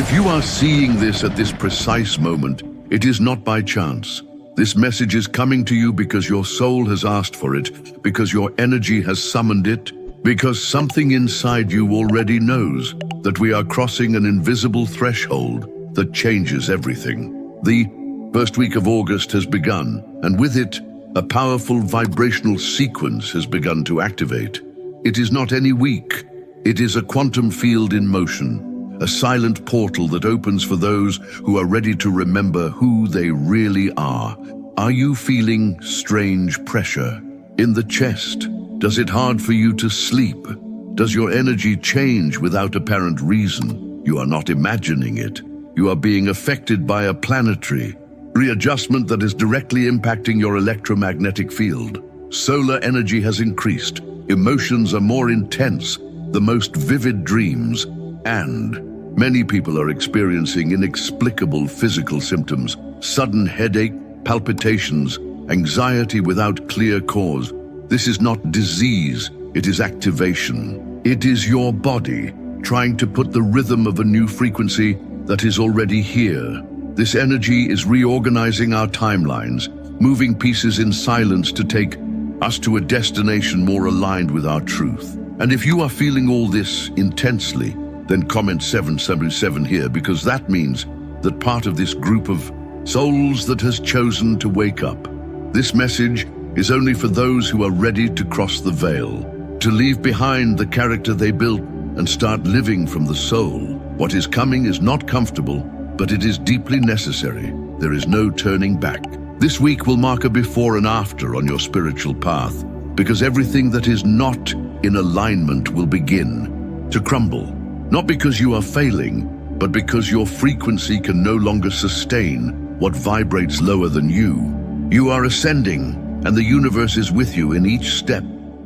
if you are seeing this at this precise moment, it is not by chance. This message is coming to you because your soul has asked for it, because your energy has summoned it, because something inside you already knows that we are crossing an invisible threshold that changes everything. The first week of August has begun, and with it, a powerful vibrational sequence has begun to activate. It is not any week. It is a quantum field in motion, a silent portal that opens for those who are ready to remember who they really are. Are you feeling strange pressure in the chest? Does it hard for you to sleep? Does your energy change without apparent reason? You are not imagining it. You are being affected by a planetary readjustment that is directly impacting your electromagnetic field. Solar energy has increased. Emotions are more intense, the most vivid dreams, and many people are experiencing inexplicable physical symptoms, sudden headache, palpitations, anxiety without clear cause. This is not disease, it is activation. It is your body trying to put the rhythm of a new frequency that is already here. This energy is reorganizing our timelines, moving pieces in silence to take us to a destination more aligned with our truth. And if you are feeling all this intensely, then comment 777 here, because that means that part of this group of souls that has chosen to wake up. This message is only for those who are ready to cross the veil, to leave behind the character they built and start living from the soul. What is coming is not comfortable, but it is deeply necessary. There is no turning back. This week will mark a before and after on your spiritual path, because everything that is not in alignment will begin to crumble. Not because you are failing, but because your frequency can no longer sustain what vibrates lower than you. You are ascending, and the universe is with you in each step.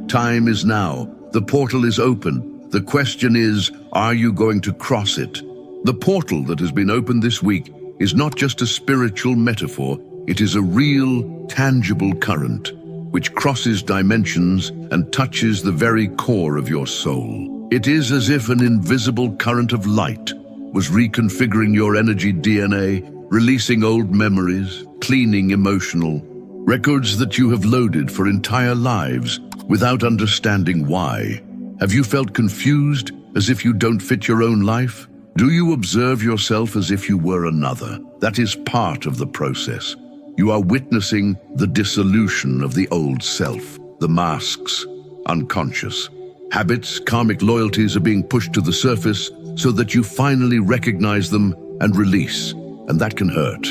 Time is now. The portal is open. The question is, are you going to cross it? The portal that has been opened this week is not just a spiritual metaphor, it is a real, tangible current, which crosses dimensions and touches the very core of your soul. It is as if an invisible current of light was reconfiguring your energy DNA, releasing old memories, cleaning emotional records that you have loaded for entire lives without understanding why. Have you felt confused, as if you don't fit your own life? Do you observe yourself as if you were another? That is part of the process. You are witnessing the dissolution of the old self, the masks, unconscious. Habits, karmic loyalties are being pushed to the surface so that you finally recognize them and release, and that can hurt.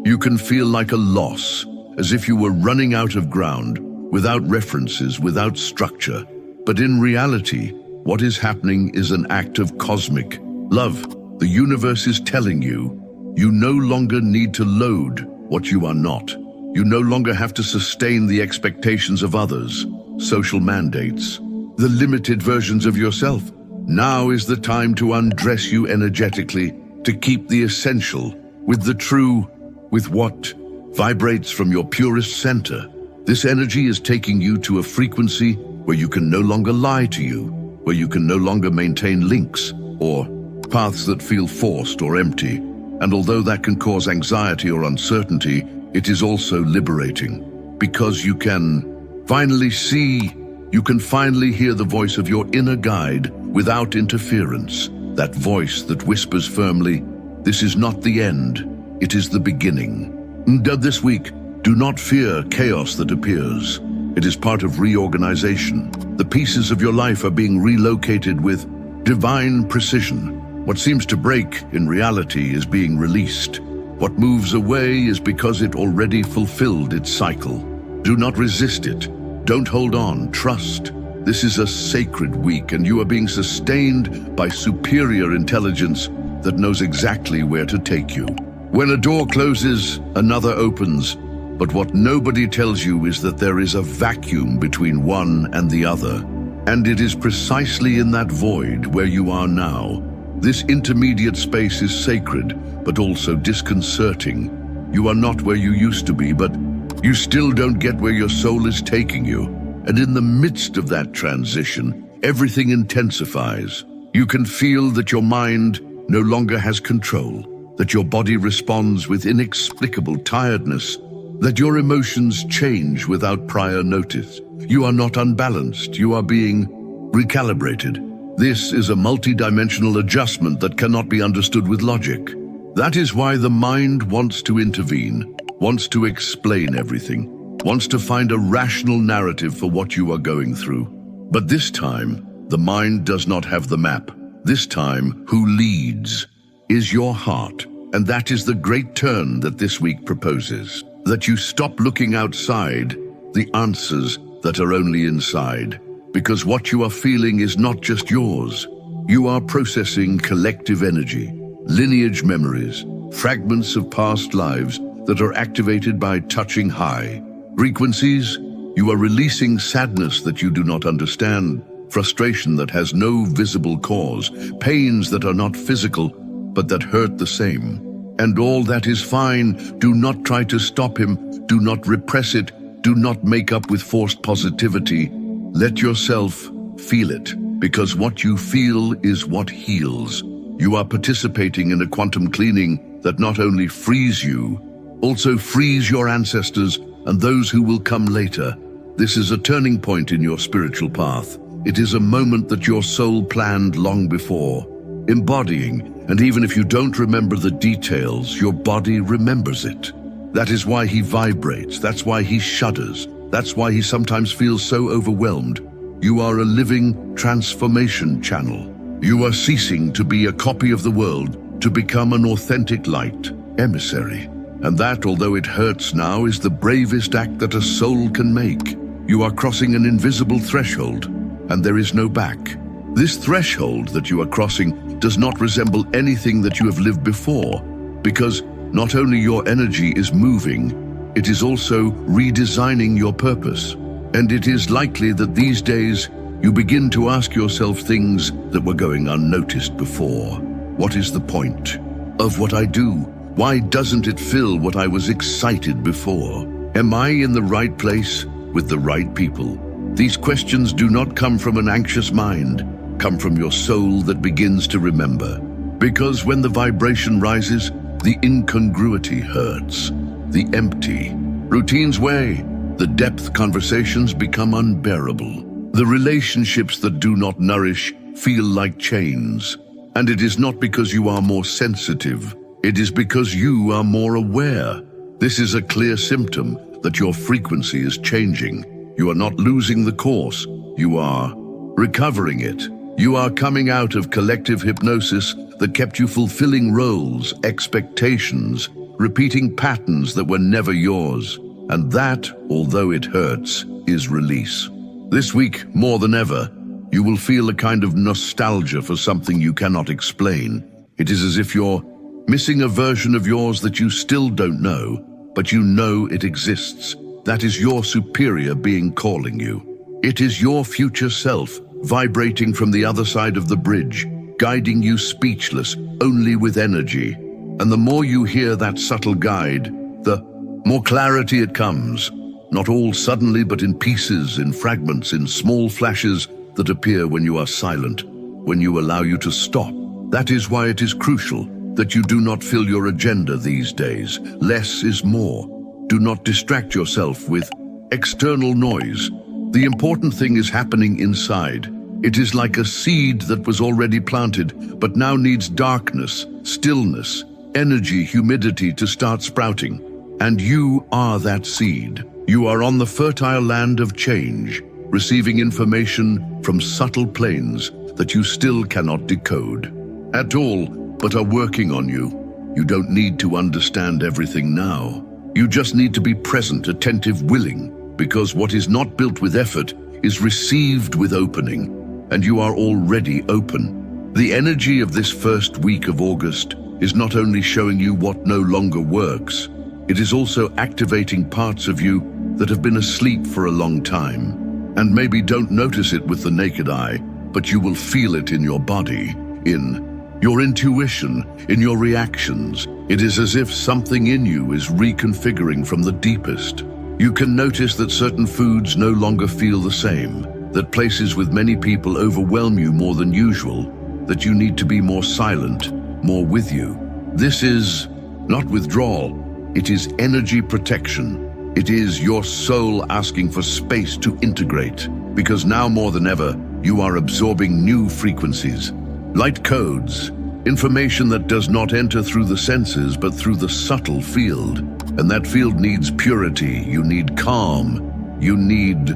You can feel like a loss, as if you were running out of ground, without references, without structure. But in reality, what is happening is an act of cosmic love. The universe is telling you, you no longer need to load what you are not. You no longer have to sustain the expectations of others, social mandates, the limited versions of yourself. Now is the time to undress you energetically, to keep the essential with the true, with what vibrates from your purest center. This energy is taking you to a frequency where you can no longer lie to you, where you can no longer maintain links or paths that feel forced or empty. And although that can cause anxiety or uncertainty, it is also liberating, because you can finally see, you can finally hear the voice of your inner guide without interference. That voice that whispers firmly, this is not the end, it is the beginning. This week, do not fear chaos that appears. It is part of reorganization. The pieces of your life are being relocated with divine precision. What seems to break in reality is being released. What moves away is because it already fulfilled its cycle. Do not resist it. Don't hold on. Trust. This is a sacred week, and you are being sustained by superior intelligence that knows exactly where to take you. When a door closes, another opens. But what nobody tells you is that there is a vacuum between one and the other. And it is precisely in that void where you are now. This intermediate space is sacred, but also disconcerting. You are not where you used to be, but you still don't get where your soul is taking you. And in the midst of that transition, everything intensifies. You can feel that your mind no longer has control, that your body responds with inexplicable tiredness, that your emotions change without prior notice. You are not unbalanced, you are being recalibrated. This is a multidimensional adjustment that cannot be understood with logic. That is why the mind wants to intervene, wants to explain everything, wants to find a rational narrative for what you are going through. But this time, the mind does not have the map. This time, who leads is your heart. And that is the great turn that this week proposes. That you stop looking outside the answers that are only inside. Because what you are feeling is not just yours. You are processing collective energy, lineage memories, fragments of past lives that are activated by touching high frequencies. You are releasing sadness that you do not understand, frustration that has no visible cause, pains that are not physical, but that hurt the same. And all that is fine. Do not try to stop him. Do not repress it. Do not make up with forced positivity. Let yourself feel it, because what you feel is what heals. You are participating in a quantum cleaning that not only frees you, also frees your ancestors and those who will come later. This is a turning point in your spiritual path. It is a moment that your soul planned long before, embodying, and even if you don't remember the details, your body remembers it. That is why he vibrates. That's why he shudders. That's why he sometimes feels so overwhelmed. You are a living transformation channel. You are ceasing to be a copy of the world to become an authentic light emissary. And that, although it hurts now, is the bravest act that a soul can make. You are crossing an invisible threshold, and there is no back. This threshold that you are crossing does not resemble anything that you have lived before, because not only your energy is moving, it is also redesigning your purpose. And it is likely that these days you begin to ask yourself things that were going unnoticed before. What is the point of what I do? Why doesn't it fill what I was excited before? Am I in the right place with the right people? These questions do not come from an anxious mind, come from your soul that begins to remember. Because when the vibration rises, the incongruity hurts, the empty routines weigh, the depth conversations become unbearable. The relationships that do not nourish feel like chains. And it is not because you are more sensitive, it is because you are more aware. This is a clear symptom that your frequency is changing. You are not losing the course, you are recovering it. You are coming out of collective hypnosis that kept you fulfilling roles, expectations, repeating patterns that were never yours. And that, although it hurts, is release. This week, more than ever, you will feel a kind of nostalgia for something you cannot explain. It is as if you're missing a version of yours that you still don't know, but you know it exists. That is your superior being calling you. It is your future self, vibrating from the other side of the bridge, guiding you speechless, only with energy. And the more you hear that subtle guide, the more clarity it comes. Not all suddenly, but in pieces, in fragments, in small flashes that appear when you are silent, when you allow you to stop. That is why it is crucial that you do not fill your agenda these days. Less is more. Do not distract yourself with external noise. The important thing is happening inside. It is like a seed that was already planted, but now needs darkness, stillness, energy, humidity to start sprouting. And you are that seed. You are on the fertile land of change, receiving information from subtle planes that you still cannot decode at all, but are working on you. You don't need to understand everything now. You just need to be present, attentive, willing, because what is not built with effort is received with opening, and you are already open. The energy of this first week of August is not only showing you what no longer works, it is also activating parts of you that have been asleep for a long time, and maybe don't notice it with the naked eye, but you will feel it in your body, in your intuition, in your reactions. It is as if something in you is reconfiguring from the deepest. You can notice that certain foods no longer feel the same, that places with many people overwhelm you more than usual, that you need to be more silent, more with you. This is not withdrawal, it is energy protection. It is your soul asking for space to integrate, because now more than ever, you are absorbing new frequencies, light codes, information that does not enter through the senses but through the subtle field. And that field needs purity, you need calm, you need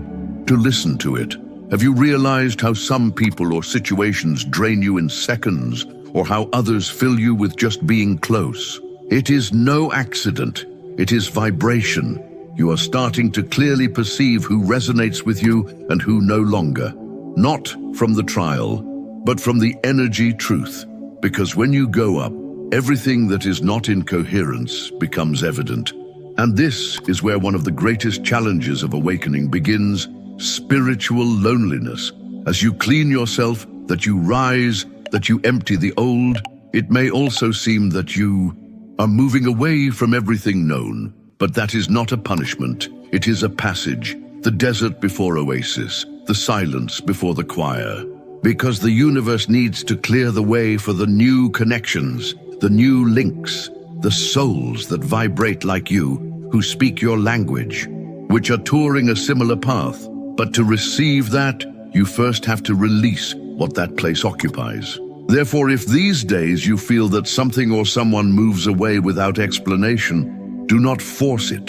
to listen to it. Have you realized how some people or situations drain you in seconds, or how others fill you with just being close? It is no accident, it is vibration. You are starting to clearly perceive who resonates with you and who no longer. Not from the trial, but from the energy truth. Because when you go up, everything that is not in coherence becomes evident. And this is where one of the greatest challenges of awakening begins: spiritual loneliness. As you clean yourself, that you rise, that you empty the old, it may also seem that you are moving away from everything known. But that is not a punishment, it is a passage, the desert before oasis, the silence before the choir. Because the universe needs to clear the way for the new connections, the new links, the souls that vibrate like you, who speak your language, which are touring a similar path. But to receive that, you first have to release what that place occupies. Therefore, if these days you feel that something or someone moves away without explanation, do not force it.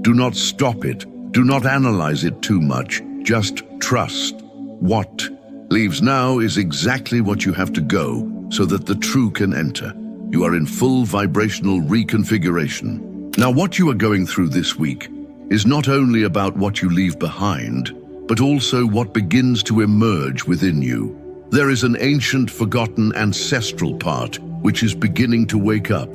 Do not stop it. Do not analyze it too much. Just trust. What leaves now is exactly what you have to go so that the true can enter. You are in full vibrational reconfiguration. Now, what you are going through this week is not only about what you leave behind, but also what begins to emerge within you. There is an ancient, forgotten, ancestral part which is beginning to wake up.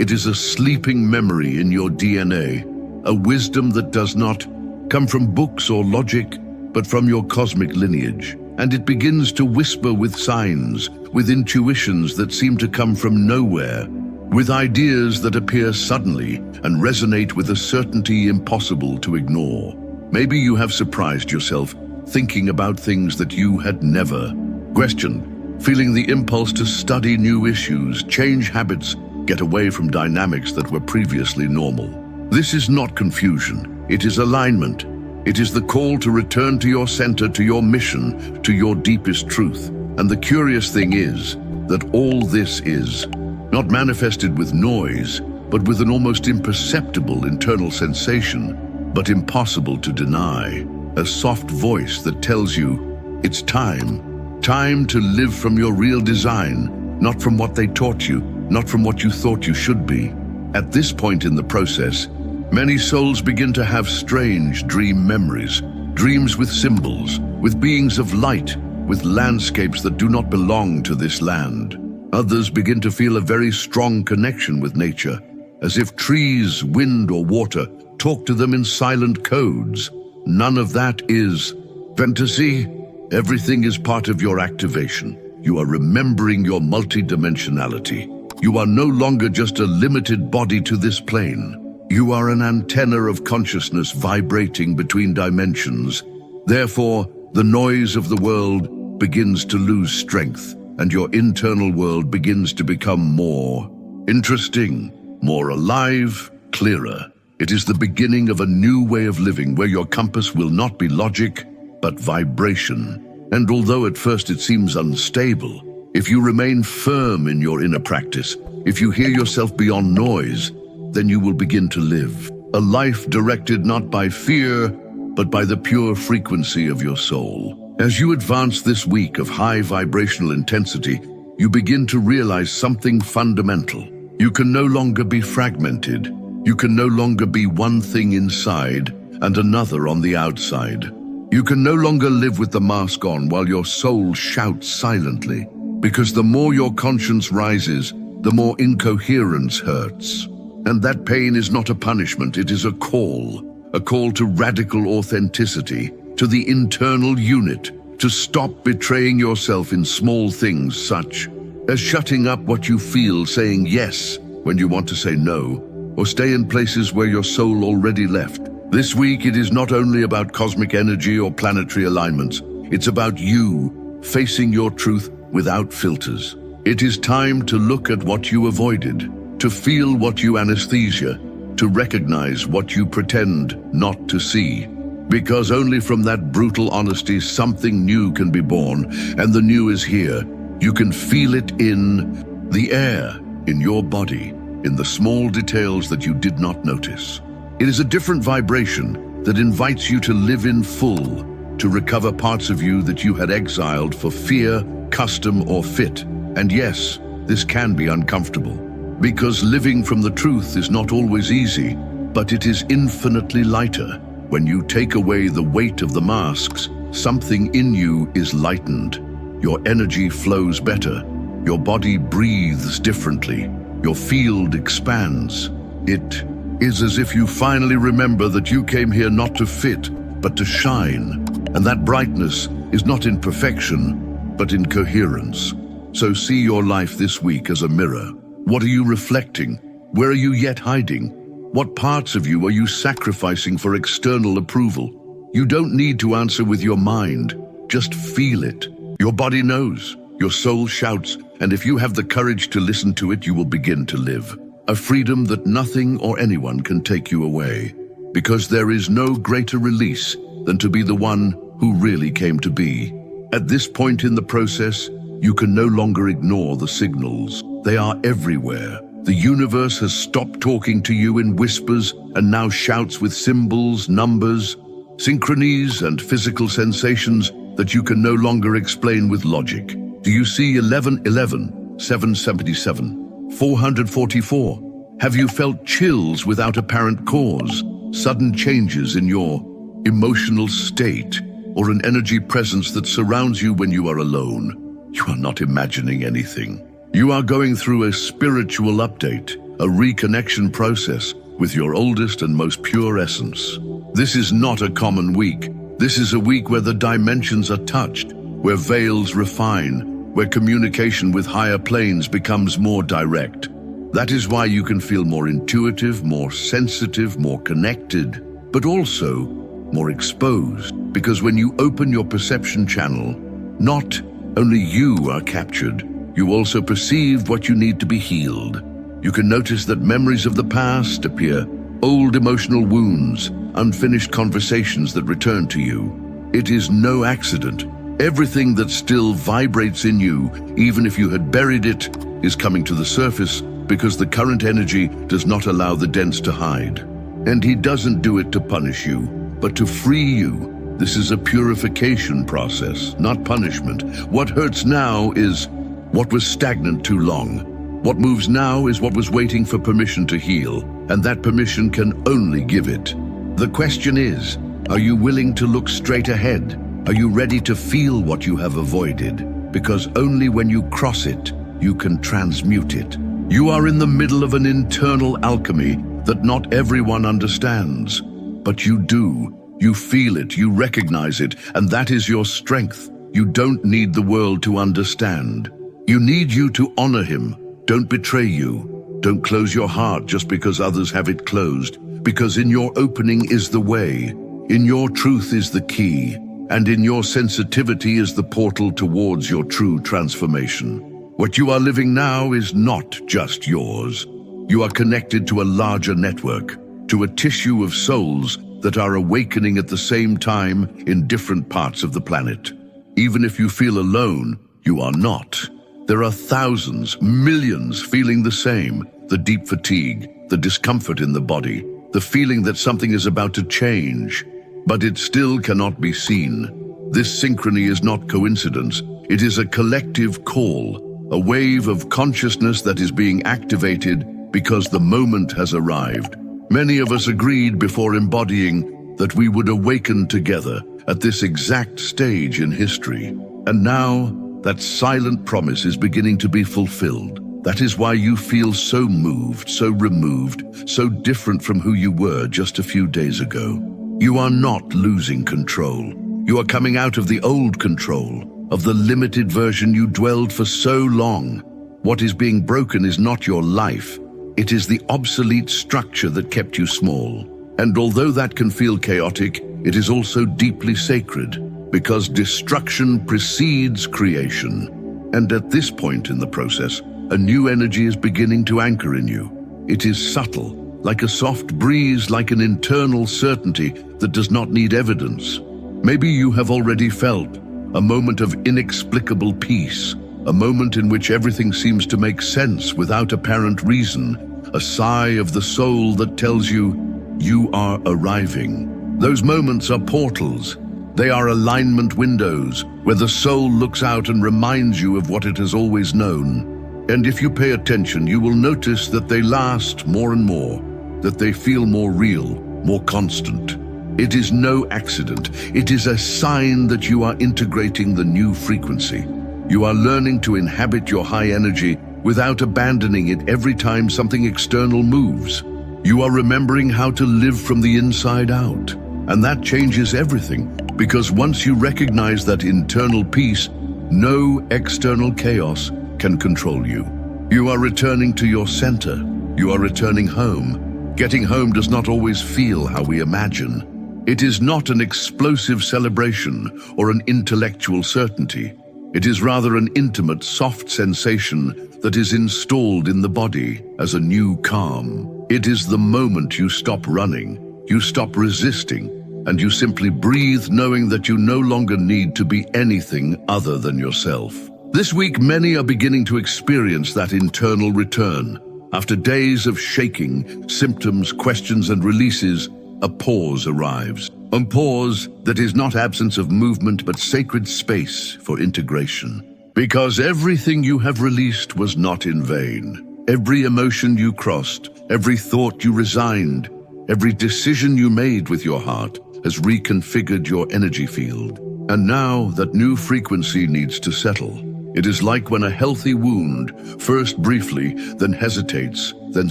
It is a sleeping memory in your DNA, a wisdom that does not come from books or logic, but from your cosmic lineage. And it begins to whisper with signs, with intuitions that seem to come from nowhere, with ideas that appear suddenly and resonate with a certainty impossible to ignore. Maybe you have surprised yourself thinking about things that you had never questioned, feeling the impulse to study new issues, change habits, get away from dynamics that were previously normal. This is not confusion, it is alignment. It is the call to return to your center, to your mission, to your deepest truth. And the curious thing is that all this is not manifested with noise, but with an almost imperceptible internal sensation, but impossible to deny. A soft voice that tells you it's time to live from your real design, not from what they taught you, not from what you thought you should be. At this point in the process, many souls begin to have strange dream memories, dreams with symbols, with beings of light, with landscapes that do not belong to this land. Others begin to feel a very strong connection with nature, as if trees, wind, or water talk to them in silent codes. None of that is fantasy. Everything is part of your activation. You are remembering your multidimensionality. You are no longer just a limited body to this plane. You are an antenna of consciousness vibrating between dimensions. Therefore, the noise of the world begins to lose strength, and your internal world begins to become more interesting, more alive, clearer. It is the beginning of a new way of living where your compass will not be logic, but vibration. And although at first it seems unstable, if you remain firm in your inner practice, if you hear yourself beyond noise, then you will begin to live a life directed not by fear, but by the pure frequency of your soul. As you advance this week of high vibrational intensity, you begin to realize something fundamental. You can no longer be fragmented. You can no longer be one thing inside and another on the outside. You can no longer live with the mask on while your soul shouts silently, because the more your conscience rises, the more incoherence hurts. And that pain is not a punishment, it is a call to radical authenticity, to the internal unit, to stop betraying yourself in small things such as shutting up what you feel, saying yes when you want to say no, or stay in places where your soul already left. This week, it is not only about cosmic energy or planetary alignments. It's about you facing your truth without filters. It is time to look at what you avoided, to feel what you anesthesia, to recognize what you pretend not to see. Because only from that brutal honesty something new can be born, and the new is here. You can feel it in the air, in your body, in the small details that you did not notice. It is a different vibration that invites you to live in full, to recover parts of you that you had exiled for fear, custom, or fit. And yes, this can be uncomfortable, because living from the truth is not always easy, but it is infinitely lighter. When you take away the weight of the masks, something in you is lightened. Your energy flows better. Your body breathes differently. Your field expands. It is as if you finally remember that you came here not to fit, but to shine. And that brightness is not in perfection, but in coherence. So see your life this week as a mirror. What are you reflecting? Where are you yet hiding? What parts of you are you sacrificing for external approval? You don't need to answer with your mind. Just feel it. Your body knows. Your soul shouts. And if you have the courage to listen to it, you will begin to live. A freedom that nothing or anyone can take you away. Because there is no greater release than to be the one who really came to be. At this point in the process, you can no longer ignore the signals. They are everywhere. The universe has stopped talking to you in whispers and now shouts with symbols, numbers, synchronies, and physical sensations that you can no longer explain with logic. Do you see 1111, 777, 444? Have you felt chills without apparent cause, sudden changes in your emotional state, or an energy presence that surrounds you when you are alone? You are not imagining anything. You are going through a spiritual update, a reconnection process with your oldest and most pure essence. This is not a common week. This is a week where the dimensions are touched, where veils refine, where communication with higher planes becomes more direct. That is why you can feel more intuitive, more sensitive, more connected, but also more exposed. Because when you open your perception channel, not only you are captured, you also perceive what you need to be healed. You can notice that memories of the past appear, old emotional wounds, unfinished conversations that return to you. It is no accident. Everything that still vibrates in you, even if you had buried it, is coming to the surface because the current energy does not allow the dents to hide. And he doesn't do it to punish you, but to free you. This is a purification process, not punishment. What hurts now is what was stagnant too long. What moves now is what was waiting for permission to heal, and that permission can only give it. The question is, are you willing to look straight ahead? Are you ready to feel what you have avoided? Because only when you cross it, you can transmute it. You are in the middle of an internal alchemy that not everyone understands, but you do. You feel it, you recognize it, and that is your strength. You don't need the world to understand. You need you to honor him. Don't betray you. Don't close your heart just because others have it closed, because in your opening is the way, in your truth is the key, and in your sensitivity is the portal towards your true transformation. What you are living now is not just yours. You are connected to a larger network, to a tissue of souls that are awakening at the same time in different parts of the planet. Even if you feel alone, you are not. There are thousands, millions feeling the same, the deep fatigue, the discomfort in the body, the feeling that something is about to change, but it still cannot be seen. This synchrony is not coincidence. It is a collective call, a wave of consciousness that is being activated because the moment has arrived. Many of us agreed before embodying that we would awaken together at this exact stage in history. And now, that silent promise is beginning to be fulfilled. That is why you feel so moved, so removed, so different from who you were just a few days ago. You are not losing control. You are coming out of the old control, of the limited version you dwelled for so long. What is being broken is not your life. It is the obsolete structure that kept you small. And although that can feel chaotic, it is also deeply sacred, because destruction precedes creation. And at this point in the process, a new energy is beginning to anchor in you. It is subtle, like a soft breeze, like an internal certainty that does not need evidence. Maybe you have already felt a moment of inexplicable peace, a moment in which everything seems to make sense without apparent reason, a sigh of the soul that tells you, you are arriving. Those moments are portals. They are alignment windows where the soul looks out and reminds you of what it has always known. And if you pay attention, you will notice that they last more and more, that they feel more real, more constant. It is no accident. It is a sign that you are integrating the new frequency. You are learning to inhabit your high energy without abandoning it every time something external moves. You are remembering how to live from the inside out. And that changes everything, because once you recognize that internal peace, no external chaos can control you. You are returning to your center. You are returning home. Getting home does not always feel how we imagine. It is not an explosive celebration or an intellectual certainty. It is rather an intimate, soft sensation that is installed in the body as a new calm. It is the moment you stop running, you stop resisting, and you simply breathe, knowing that you no longer need to be anything other than yourself. This week, many are beginning to experience that internal return. After days of shaking, symptoms, questions, and releases, a pause arrives. A pause that is not absence of movement, but sacred space for integration. Because everything you have released was not in vain. Every emotion you crossed, every thought you resigned, every decision you made with your heart has reconfigured your energy field. And now that new frequency needs to settle. It is like when a healthy wound, first briefly, then hesitates, then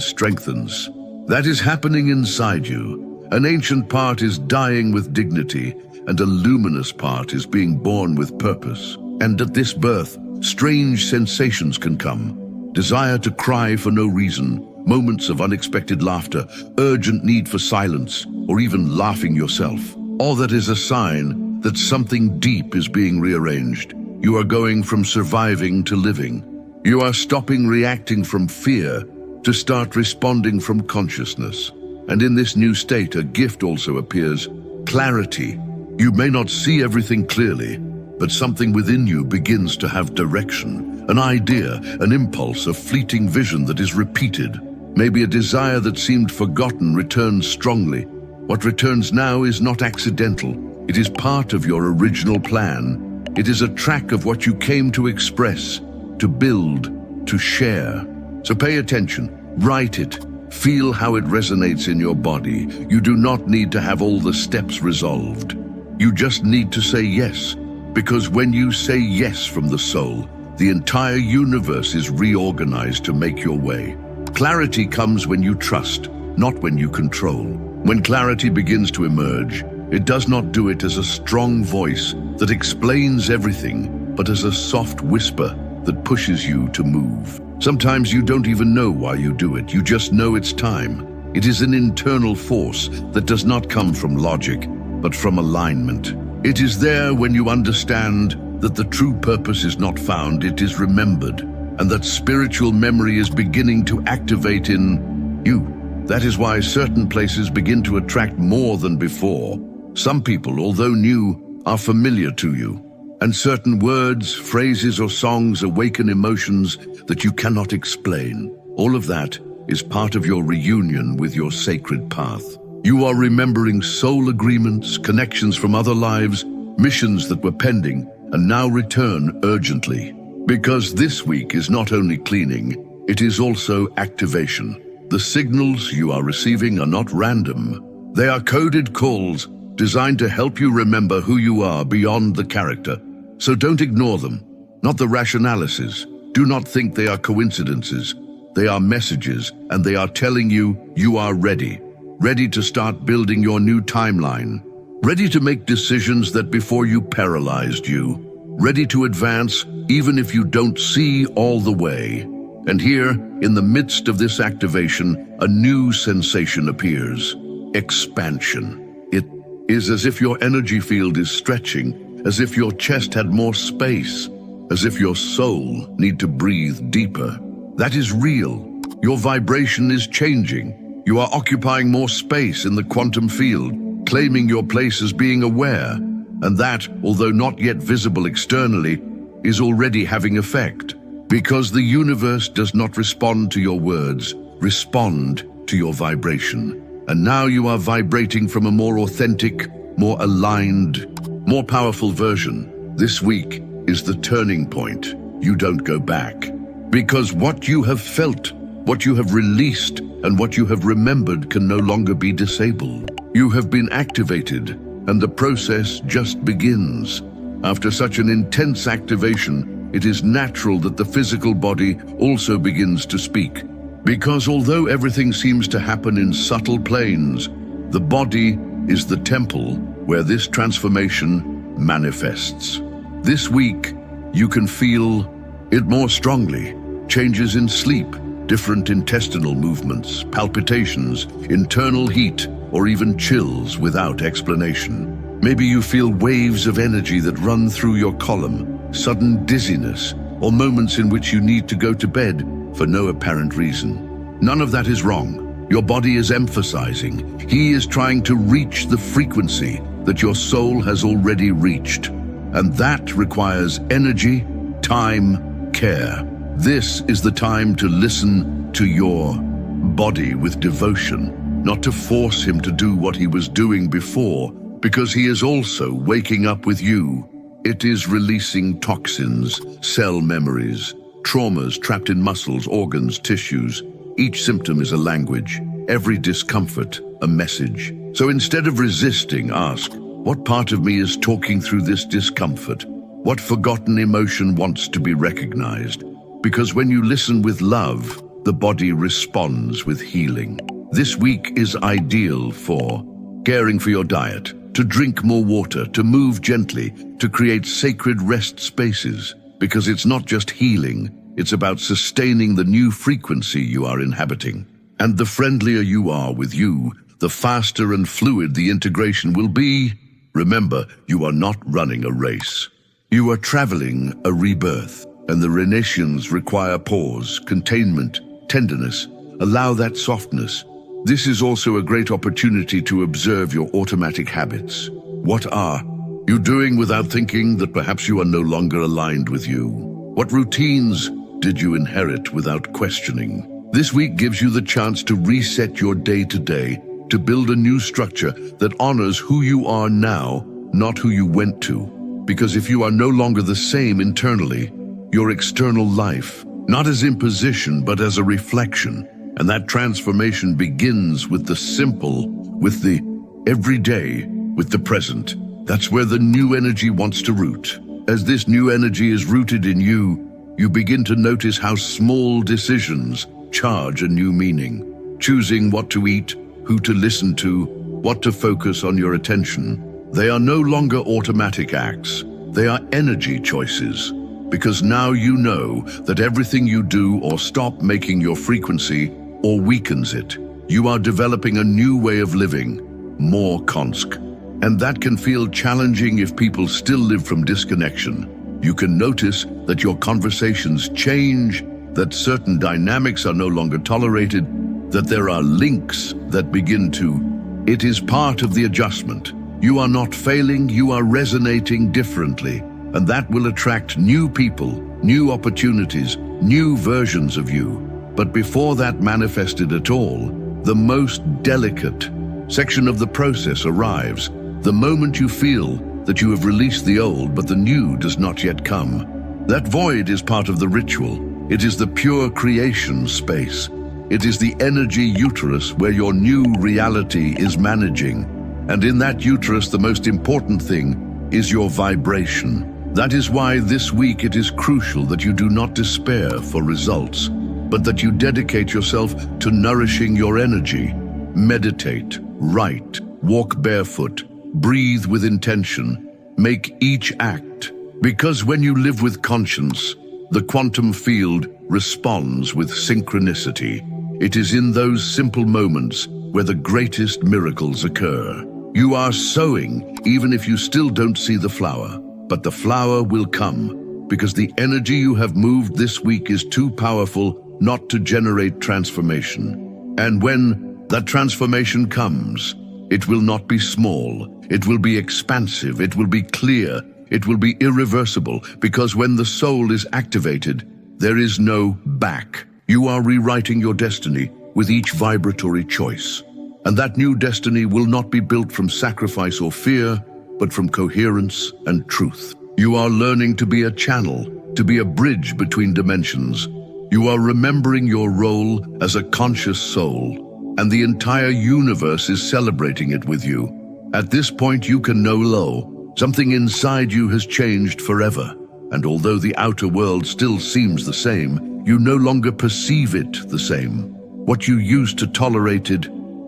strengthens. That is happening inside you. An ancient part is dying with dignity, and a luminous part is being born with purpose. And at this birth, strange sensations can come. Desire to cry for no reason, moments of unexpected laughter, urgent need for silence, or even laughing yourself. All that is a sign that something deep is being rearranged. You are going from surviving to living. You are stopping reacting from fear to start responding from consciousness. And in this new state, a gift also appears: clarity. You may not see everything clearly, but something within you begins to have direction, an idea, an impulse, a fleeting vision that is repeated. Maybe a desire that seemed forgotten returns strongly. What returns now is not accidental. It is part of your original plan. It is a track of what you came to express, to build, to share. So pay attention, write it, feel how it resonates in your body. You do not need to have all the steps resolved. You just need to say yes, because when you say yes from the soul, the entire universe is reorganized to make your way. Clarity comes when you trust, not when you control. When clarity begins to emerge, it does not do it as a strong voice that explains everything, but as a soft whisper that pushes you to move. Sometimes you don't even know why you do it, you just know it's time. It is an internal force that does not come from logic, but from alignment. It is there when you understand that the true purpose is not found, it is remembered, and that spiritual memory is beginning to activate in you. That is why certain places begin to attract more than before. Some people, although new, are familiar to you. And certain words, phrases, or songs awaken emotions that you cannot explain. All of that is part of your reunion with your sacred path. You are remembering soul agreements, connections from other lives, missions that were pending, and now return urgently. Because this week is not only cleaning, it is also activation. The signals you are receiving are not random. They are coded calls designed to help you remember who you are beyond the character. So don't ignore them, not the rationalities. Do not think they are coincidences. They are messages, and they are telling you you are ready. Ready to start building your new timeline. Ready to make decisions that before you paralyzed you. Ready to advance even if you don't see all the way. And here, in the midst of this activation, a new sensation appears: expansion. It is as if your energy field is stretching, as if your chest had more space, as if your soul need to breathe deeper. That is real. Your vibration is changing. You are occupying more space in the quantum field, claiming your place as being aware, and that, although not yet visible externally, is already having effect. Because the universe does not respond to your words, respond to your vibration. And now you are vibrating from a more authentic, more aligned, more powerful version. This week is the turning point. You don't go back. Because what you have felt, what you have released, and what you have remembered can no longer be disabled. You have been activated, and the process just begins. After such an intense activation, it is natural that the physical body also begins to speak. Because although everything seems to happen in subtle planes, the body is the temple where this transformation manifests. This week, you can feel it more strongly. Changes in sleep, different intestinal movements, palpitations, internal heat, or even chills without explanation. Maybe you feel waves of energy that run through your column, sudden dizziness, or moments in which you need to go to bed for no apparent reason. None of that is wrong. Your body is emphasizing. He is trying to reach the frequency that your soul has already reached. And that requires energy, time, care. This is the time to listen to your body with devotion, not to force him to do what he was doing before, because he is also waking up with you. It is releasing toxins, cell memories, traumas trapped in muscles, organs, tissues. Each symptom is a language, every discomfort a message. So instead of resisting, ask, what part of me is talking through this discomfort? What forgotten emotion wants to be recognized? Because when you listen with love, the body responds with healing. This week is ideal for caring for your diet, to drink more water, to move gently, to create sacred rest spaces. Because it's not just healing, it's about sustaining the new frequency you are inhabiting. And the friendlier you are with you, the faster and fluid the integration will be. Remember, you are not running a race. You are traveling a rebirth, and the renaissance require pause, containment, tenderness. Allow that softness. This is also a great opportunity to observe your automatic habits. What are you doing without thinking that perhaps you are no longer aligned with you? What routines did you inherit without questioning? This week gives you the chance to reset your day-to-day, to build a new structure that honors who you are now, not who you went to. Because if you are no longer the same internally, your external life, not as imposition, but as a reflection. And that transformation begins with the simple, with the everyday, with the present. That's where the new energy wants to root. As this new energy is rooted in you, you begin to notice how small decisions charge a new meaning. Choosing what to eat, who to listen to, what to focus on your attention. They are no longer automatic acts. They are energy choices. Because now you know that everything you do or stop making your frequency or weakens it. You are developing a new way of living, more Konsk. And that can feel challenging if people still live from disconnection. You can notice that your conversations change, that certain dynamics are no longer tolerated, that there are links that begin to. It is part of the adjustment. You are not failing, you are resonating differently. And that will attract new people, new opportunities, new versions of you. But before that manifested at all, the most delicate section of the process arrives. The moment you feel that you have released the old, but the new does not yet come. That void is part of the ritual. It is the pure creation space. It is the energy uterus where your new reality is managing. And in that uterus, the most important thing is your vibration. That is why this week it is crucial that you do not despair for results, but that you dedicate yourself to nourishing your energy. Meditate, write, walk barefoot, breathe with intention, make each act. Because when you live with conscience, the quantum field responds with synchronicity. It is in those simple moments where the greatest miracles occur. You are sowing even if you still don't see the flower, but the flower will come. because the energy you have moved this week is too powerful not to generate transformation. And when that transformation comes, it will not be small, it will be expansive, it will be clear, it will be irreversible, because when the soul is activated, there is no back. You are rewriting your destiny with each vibratory choice. And that new destiny will not be built from sacrifice or fear, but from coherence and truth. You are learning to be a channel, to be a bridge between dimensions. You are remembering your role as a conscious soul, and the entire universe is celebrating it with you. At this point, you can know something inside you has changed forever. And although the outer world still seems the same, you no longer perceive it the same. What you used to tolerate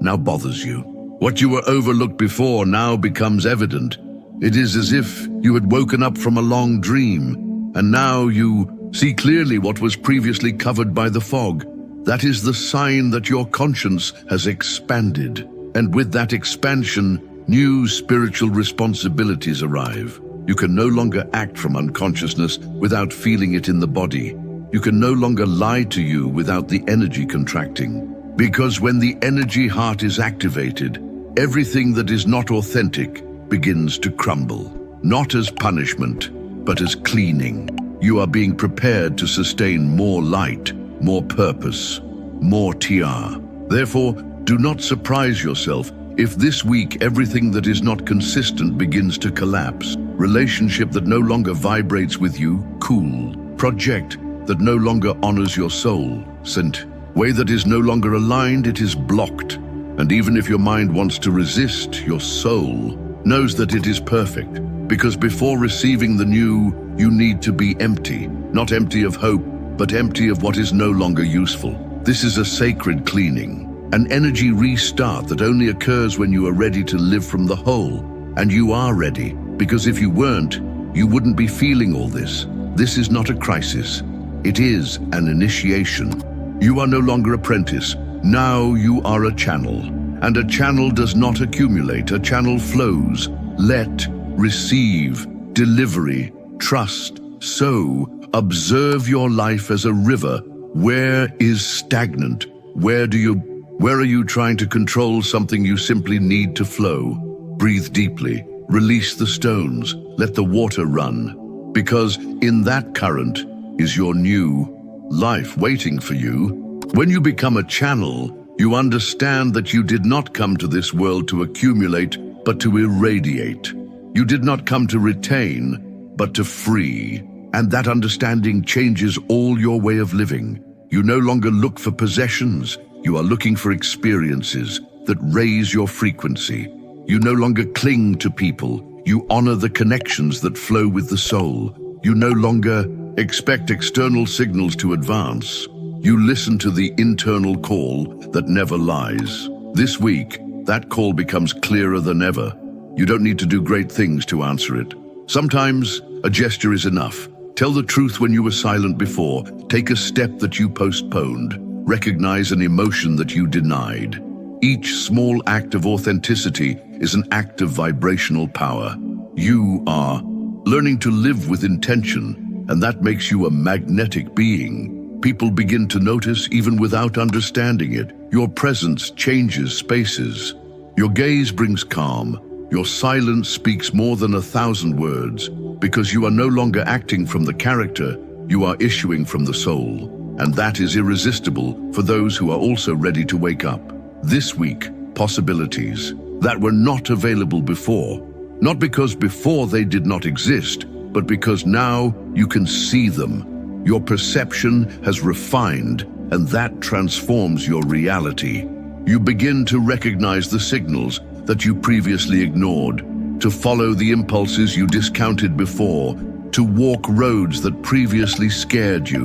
now bothers you. What you were overlooked before now becomes evident. It is as if you had woken up from a long dream, and now you see clearly what was previously covered by the fog. That is the sign that your conscience has expanded. And with that expansion, new spiritual responsibilities arrive. You can no longer act from unconsciousness without feeling it in the body. You can no longer lie to you without the energy contracting. Because when the energy heart is activated, everything that is not authentic begins to crumble. Not as punishment, but as cleaning. You are being prepared to sustain more light, more purpose, more TR. Therefore, do not surprise yourself if this week everything that is not consistent begins to collapse. Relationship that no longer vibrates with you, cool. Project that no longer honors your soul, sent. Way that is no longer aligned, it is blocked. And even if your mind wants to resist, your soul knows that it is perfect. Because before receiving the new, you need to be empty. Not empty of hope, but empty of what is no longer useful. This is a sacred cleaning, an energy restart that only occurs when you are ready to live from the whole. And you are ready, because if you weren't, you wouldn't be feeling all this. This is not a crisis. It is an initiation. You are no longer apprentice. Now you are a channel. And a channel does not accumulate. A channel flows. Let, receive, delivery, trust. So, observe your life as a river. Where is stagnant? Where are you trying to control something you simply need to flow? Breathe deeply. Release the stones. Let the water run. Because in that current is your new life waiting for you. When you become a channel, you understand that you did not come to this world to accumulate, but to irradiate. You did not come to retain, but to free. And that understanding changes all your way of living. You no longer look for possessions. You are looking for experiences that raise your frequency. You no longer cling to people. You honor the connections that flow with the soul. You no longer expect external signals to advance. You listen to the internal call that never lies. This week, that call becomes clearer than ever. You don't need to do great things to answer it. Sometimes, a gesture is enough. Tell the truth when you were silent before. Take a step that you postponed. Recognize an emotion that you denied. Each small act of authenticity is an act of vibrational power. You are learning to live with intention, and that makes you a magnetic being. People begin to notice even without understanding it. Your presence changes spaces. Your gaze brings calm. Your silence speaks more than 1,000 words, because you are no longer acting from the character, you are issuing from the soul. And that is irresistible for those who are also ready to wake up. This week, possibilities that were not available before. Not because before they did not exist, but because now you can see them. Your perception has refined, and that transforms your reality. You begin to recognize the signals that you previously ignored, to follow the impulses you discounted before, to walk roads that previously scared you.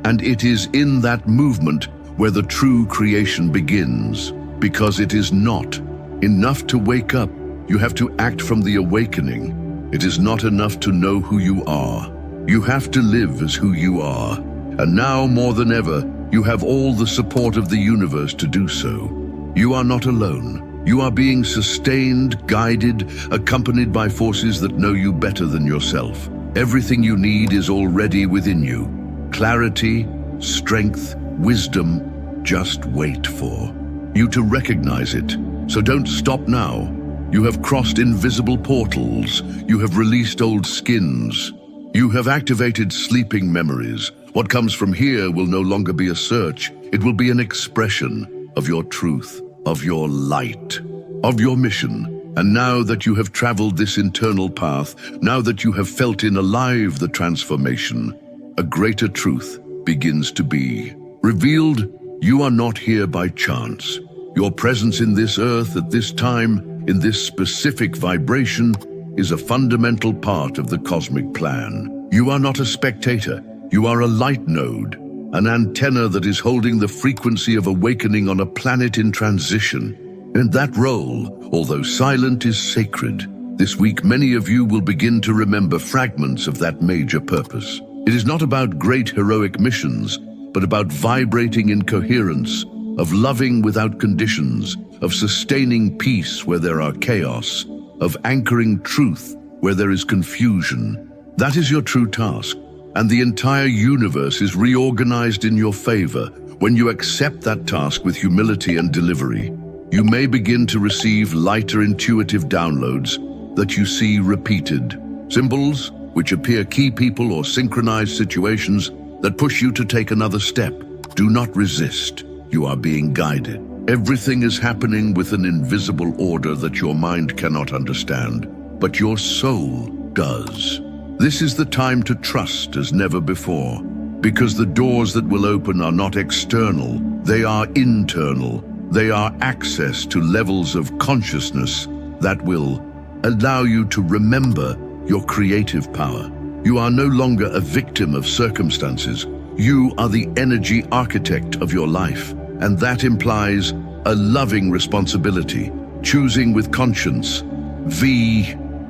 And it is in that movement where the true creation begins, because it is not enough to wake up. You have to act from the awakening. It is not enough to know who you are. You have to live as who you are. And now more than ever, you have all the support of the universe to do so. You are not alone. You are being sustained, guided, accompanied by forces that know you better than yourself. Everything you need is already within you. Clarity, strength, wisdom, just wait for you to recognize it. So don't stop now. You have crossed invisible portals. You have released old skins. You have activated sleeping memories. What comes from here will no longer be a search. It will be an expression of your truth, of your light, of your mission. And now that you have traveled this internal path, now that you have felt in alive the transformation, a greater truth begins to be revealed. You are not here by chance. Your presence in this earth at this time, in this specific vibration, is a fundamental part of the cosmic plan. You are not a spectator. You are a light node, an antenna that is holding the frequency of awakening on a planet in transition. And that role, although silent, is sacred. This week, many of you will begin to remember fragments of that major purpose. It is not about great heroic missions, but about vibrating in coherence, of loving without conditions, of sustaining peace where there are chaos, of anchoring truth where there is confusion. That is your true task, and the entire universe is reorganized in your favor when you accept that task with humility and delivery. You may begin to receive lighter intuitive downloads that you see repeated. Symbols which appear key people or synchronized situations that push you to take another step. Do not resist. You are being guided. Everything is happening with an invisible order that your mind cannot understand, but your soul does. This is the time to trust as never before, because the doors that will open are not external, they are internal. They are access to levels of consciousness that will allow you to remember your creative power. You are no longer a victim of circumstances. You are the energy architect of your life, and that implies a loving responsibility, choosing with conscience.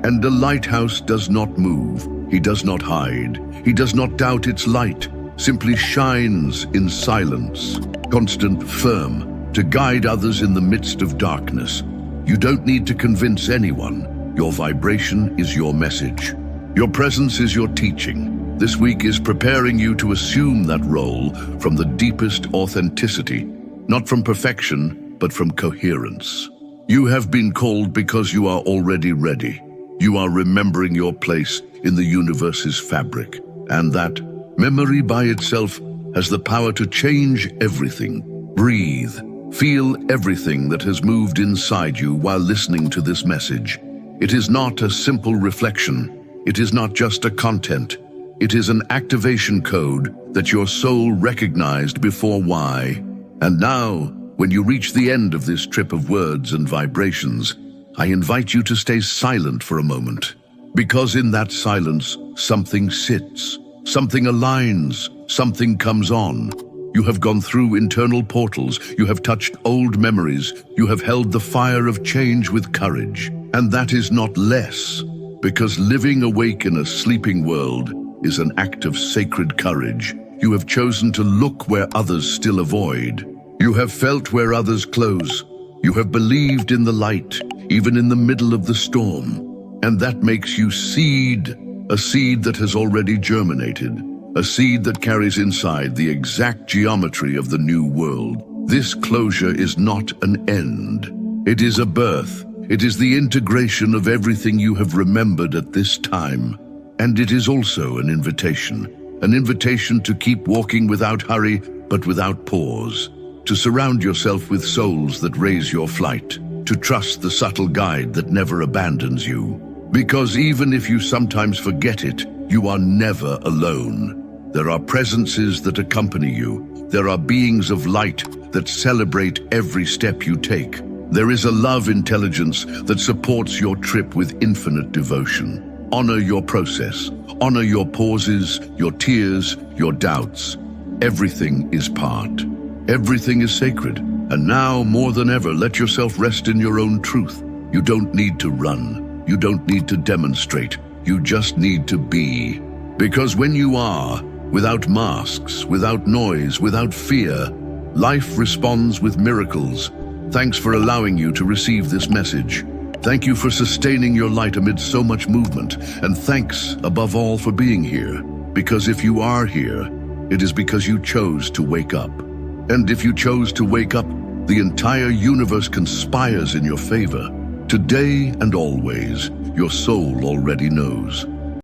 And the lighthouse does not move. He does not hide. He does not doubt its light, simply shines in silence, constant, firm, to guide others in the midst of darkness. You don't need to convince anyone. Your vibration is your message. Your presence is your teaching. This week is preparing you to assume that role from the deepest authenticity, not from perfection, but from coherence. You have been called because you are already ready. You are remembering your place in the universe's fabric, and that memory by itself has the power to change everything. Breathe. Feel everything that has moved inside you while listening to this message. It is not a simple reflection. It is not just a content. It is an activation code that your soul recognized before why. And now, when you reach the end of this trip of words and vibrations, I invite you to stay silent for a moment. Because in that silence, something sits, something aligns, something comes on. You have gone through internal portals, you have touched old memories, you have held the fire of change with courage. And that is not less, because living awake in a sleeping world is an act of sacred courage. You have chosen to look where others still avoid. You have felt where others close. You have believed in the light, even in the middle of the storm. And that makes you seed, a seed that has already germinated. A seed that carries inside the exact geometry of the new world. This closure is not an end. It is a birth. It is the integration of everything you have remembered at this time. And it is also an invitation to keep walking without hurry, but without pause. To surround yourself with souls that raise your flight. To trust the subtle guide that never abandons you. Because even if you sometimes forget it, you are never alone. There are presences that accompany you. There are beings of light that celebrate every step you take. There is a love intelligence that supports your trip with infinite devotion. Honor your process. Honor your pauses, your tears, your doubts. Everything is part. Everything is sacred. And now, more than ever, let yourself rest in your own truth. You don't need to run. You don't need to demonstrate. You just need to be. Because when you are, without masks, without noise, without fear, life responds with miracles. Thanks for allowing you to receive this message. Thank you for sustaining your light amid so much movement, and thanks, above all, for being here. Because if you are here, it is because you chose to wake up. And if you chose to wake up, the entire universe conspires in your favor. Today and always, your soul already knows.